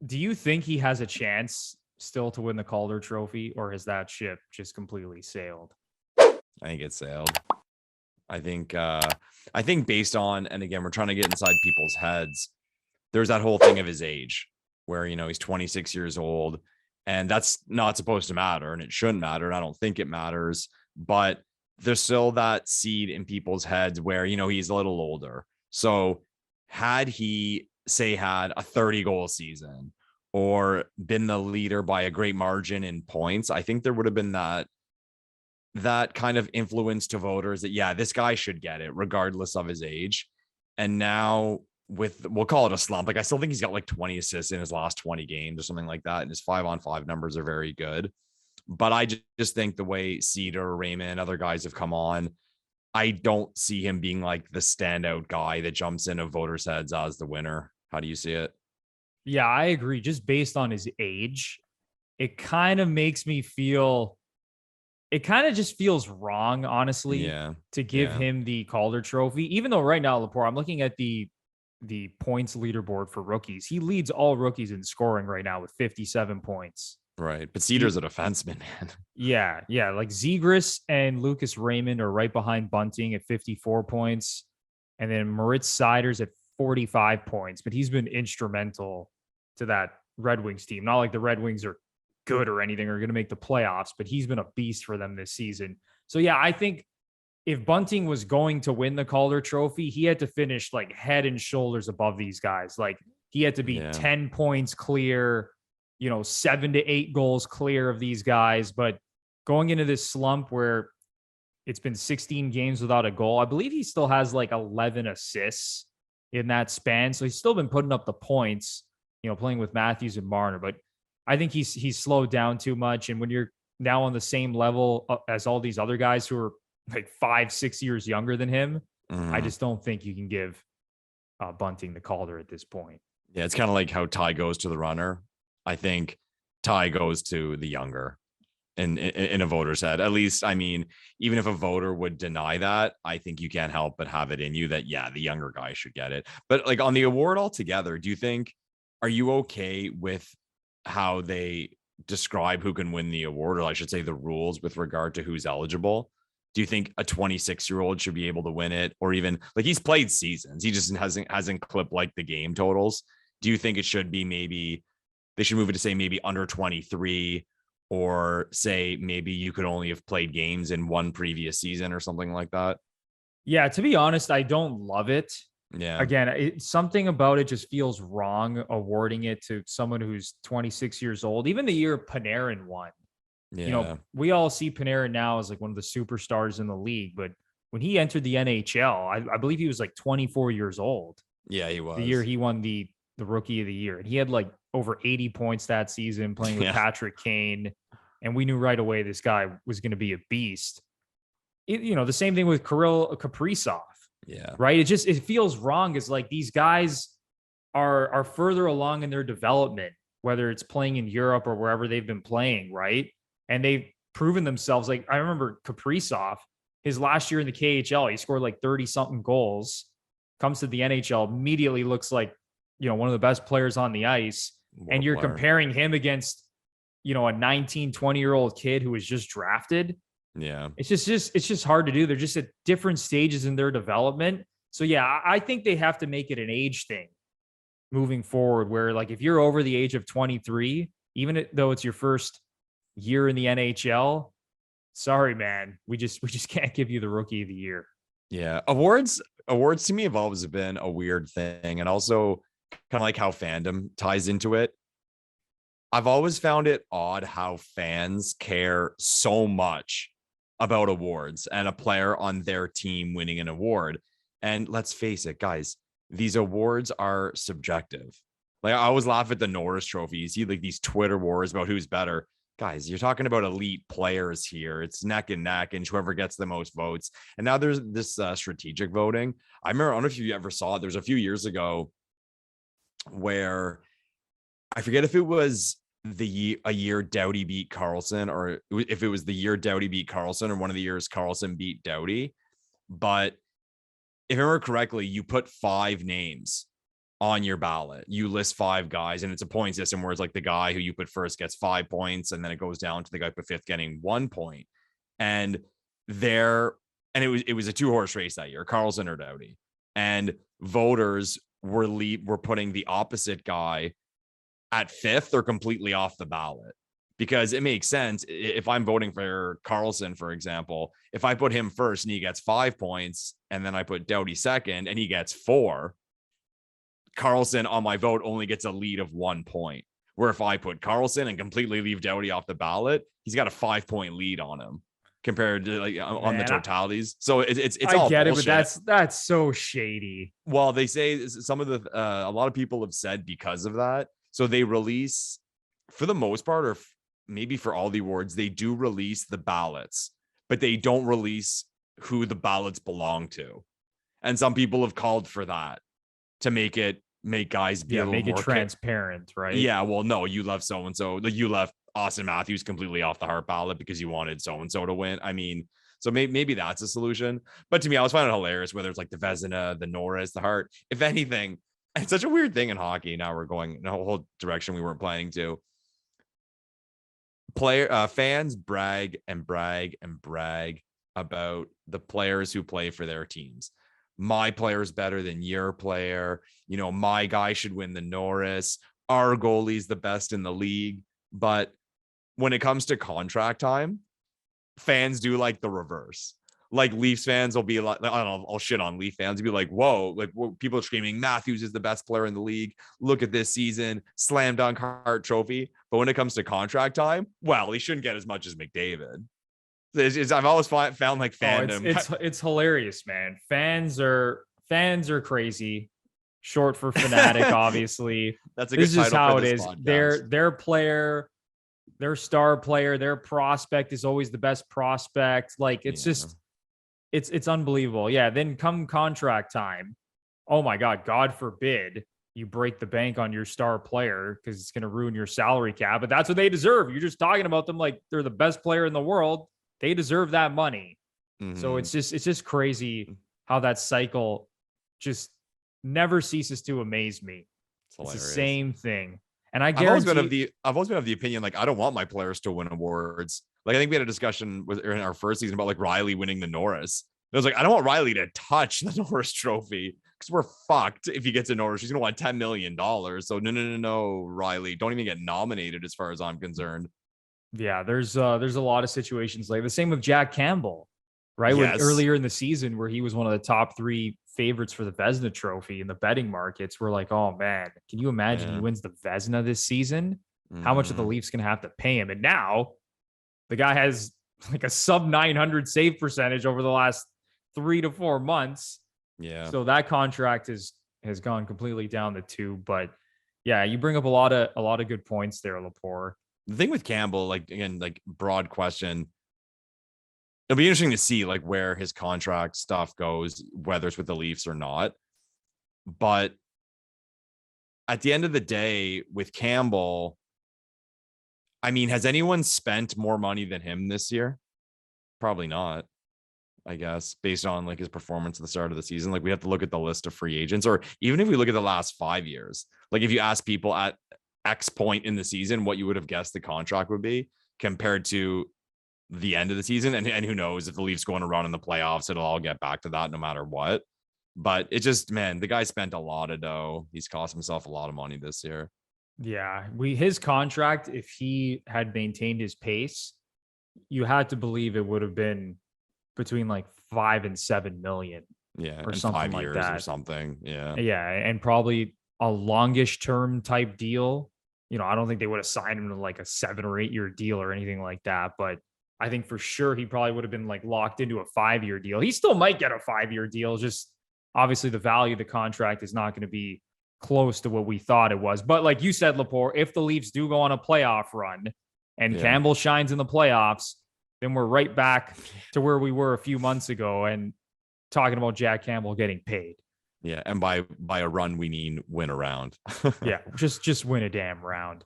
Do you think he has a chance still to win the Calder Trophy, or has that ship just completely sailed? I think it sailed. I think based on, and again, we're trying to get inside people's heads. There's that whole thing of his age where, he's 26 years old, and that's not supposed to matter, and it shouldn't matter. And I don't think it matters, but there's still that seed in people's heads where, he's a little older. So had he had a 30 goal season or been the leader by a great margin in points, I think there would have been that kind of influence to voters that, yeah, this guy should get it regardless of his age. And now we'll call it a slump. Like, I still think he's got like 20 assists in his last 20 games or something like that. And his 5-on-5 numbers are very good. But I just think the way Cedar, Raymond, other guys have come on, I don't see him being like the standout guy that jumps into voters' heads as the winner. How do you see it? Yeah, I agree. Just based on his age, it kind of makes me feel, it kind of just feels wrong, honestly, to give him the Calder Trophy. Even though right now, Lepore, I'm looking at the points leaderboard for rookies. He leads all rookies in scoring right now with 57 points. Right. But Cedar's a defenseman, man. Yeah. Yeah. Like Zegras and Lucas Raymond are right behind Bunting at 54 points. And then Moritz Seider's at 45 points, but he's been instrumental to that Red Wings team. Not like the Red Wings are good or anything or going to make the playoffs, but he's been a beast for them this season. So yeah, I think if Bunting was going to win the Calder Trophy, he had to finish like head and shoulders above these guys. Like he had to be 10 points clear, 7 to 8 goals clear of these guys. But going into this slump where it's been 16 games without a goal, I believe he still has like 11 assists in that span. So he's still been putting up the points, playing with Matthews and Marner. But I think he's slowed down too much. And when you're now on the same level as all these other guys who are like 5-6 years younger than him, I just don't think you can give Bunting the Calder at this point. Yeah, it's kind of like how Ty goes to the runner. I think Ty goes to the younger in a voter's head. At least, I mean, even if a voter would deny that, I think you can't help but have it in you that, yeah, the younger guy should get it. But like on the award altogether, are you okay with how they describe who can win the award, or I should say the rules with regard to who's eligible? Do you think a 26-year-old should be able to win it? Or even like, he's played seasons, he just hasn't clipped like the game totals. Do you think it should be, maybe they should move it to say maybe under 23, or say maybe you could only have played games in one previous season or something like that? Yeah, to be honest, I don't love it. Yeah. Again, something about it just feels wrong, awarding it to someone who's 26 years old. Even the year Panarin won. Yeah. We all see Panarin now as like one of the superstars in the league, but when he entered the NHL, I believe he was like 24 years old. Yeah, he was. The year he won the Rookie of the Year. And he had like over 80 points that season playing with Patrick Kane. And we knew right away this guy was going to be a beast. The same thing with Kirill Kaprizov. Yeah. Right. It feels wrong. It's like these guys are further along in their development, whether it's playing in Europe or wherever they've been playing. Right. And they've proven themselves. Like I remember Kaprizov, his last year in the KHL, he scored like 30 something goals, comes to the NHL, immediately looks like, one of the best players on the ice. And you're comparing him against, a 19, 20-year-old kid who was just drafted. Yeah. It's just hard to do. They're just at different stages in their development. So yeah, I think they have to make it an age thing moving forward, where like if you're over the age of 23, even though it's your first year in the NHL, sorry, man, we just can't give you the Rookie of the Year. Yeah. Awards to me have always been a weird thing. And also kind of like how fandom ties into it. I've always found it odd how fans care so much about awards and a player on their team winning an award. And let's face it, guys, these awards are subjective. Like I always laugh at the Norris Trophy. You see like these Twitter wars about who's better. Guys, you're talking about elite players here. It's neck and neck, and whoever gets the most votes. And now there's this strategic voting. I don't know if you ever saw it. There's a few years ago where I forget if it was a year Doughty beat Carlson, or if it was the year Doughty beat Carlson, or one of the years Carlson beat Doughty. But if I remember correctly, you put 5 names on your ballot. You list 5 guys, and it's a point system where it's like the guy who you put first gets 5 points, and then it goes down to the guy who put fifth getting 1 point. And it was a 2-horse race that year, Carlson or Doughty. And voters were putting the opposite guy at fifth or completely off the ballot, because it makes sense. If I'm voting for Carlson, for example, if I put him first and he gets 5 points, and then I put Doughty second and he gets 4, Carlson on my vote only gets a lead of 1 point. Where if I put Carlson and completely leave Doughty off the ballot, he's got a 5-point lead on him compared to like on the totalities. So it's I all get bullshit. it, but that's so shady. Well, they say some of the a lot of people have said because of that. So they release, for the most part, or maybe for all the awards, they do release the ballots, but they don't release who the ballots belong to. And some people have called for that to make guys be a little more transparent, right? Yeah, well, no, you left so-and-so. Like, you left Austin Matthews completely off the Hart ballot because you wanted so-and-so to win. I mean, so maybe that's a solution. But to me, I was finding it hilarious, whether it's like the Vezina, the Norris, the Hart. If anything, it's such a weird thing in hockey. Now we're going in a whole direction we weren't planning to. Fans brag about the players who play for their teams. My player's better than your player. You know, my guy should win the Norris. Our goalie's the best in the league. But when it comes to contract time, fans do like the reverse. Like, Leafs fans will be like, I don't know, I'll shit on Leaf fans. They'll be like, whoa, like, people are screaming, Matthews is the best player in the league. Look at this season, slam dunk Hart Trophy. But when it comes to contract time, well, he shouldn't get as much as McDavid. I've always found like fandom. It's hilarious, man. Fans are crazy. Short for fanatic, obviously. That's a good title. This is how it is. Podcast. Their player, their star player, their prospect is always the best prospect. Like, it's just, it's unbelievable. Yeah. Then come contract time, oh my God forbid you break the bank on your star player, because it's going to ruin your salary cap. But that's what they deserve. You're just talking about them like they're the best player in the world. They deserve that money. Mm-hmm. So it's just crazy how that cycle just never ceases to amaze me. It's the same thing. And I've always been of the opinion, like, I don't want my players to win awards. Like, I think we had a discussion in our first season about like Riley winning the Norris. And I was like, I don't want Riley to touch the Norris Trophy, because we're fucked if he gets a Norris. He's gonna want $10 million. So no, Riley, don't even get nominated as far as I'm concerned. Yeah, there's a lot of situations like the same with Jack Campbell, right? Yes. Earlier in the season, where he was one of the top 3 favorites for the Vezina Trophy in the betting markets. We're like, oh man, can you imagine he wins the Vezina this season? How much are the Leafs gonna have to pay him? And now the guy has like a sub 900 save percentage over the last 3 to 4 months. Yeah. So that contract has gone completely down the tube. But yeah, you bring up a lot of good points there, Lepore. The thing with Campbell, like, again, like, broad question. It'll be interesting to see like where his contract stuff goes, whether it's with the Leafs or not. But at the end of the day, with Campbell, I mean, has anyone spent more money than him this year? Probably not, I guess, based on like his performance at the start of the season. Like, we have to look at the list of free agents, or even if we look at the last 5 years, like if you ask people at X point in the season what you would have guessed the contract would be compared to the end of the season, and who knows, if the Leafs go on a run in the playoffs, it'll all get back to that no matter what. But it just, man, the guy spent a lot of dough. He's cost himself a lot of money this year. Yeah, his contract, if he had maintained his pace, you had to believe it would have been between like 5 and 7 million. Yeah, or something 5 like years that. or something. Yeah, and probably a longish term type deal. You know, I don't think they would have signed him to like a 7 or 8 year deal or anything like that. But I think for sure he probably would have been like locked into a 5-year deal. He still might get a 5-year deal. Just obviously the value of the contract is not going to be close to what we thought it was. But like you said, Lepore, if the Leafs do go on a playoff run and Campbell shines in the playoffs, then we're right back to where we were a few months ago and talking about Jack Campbell getting paid. Yeah, and by a run we mean win a round. Yeah, just win a damn round.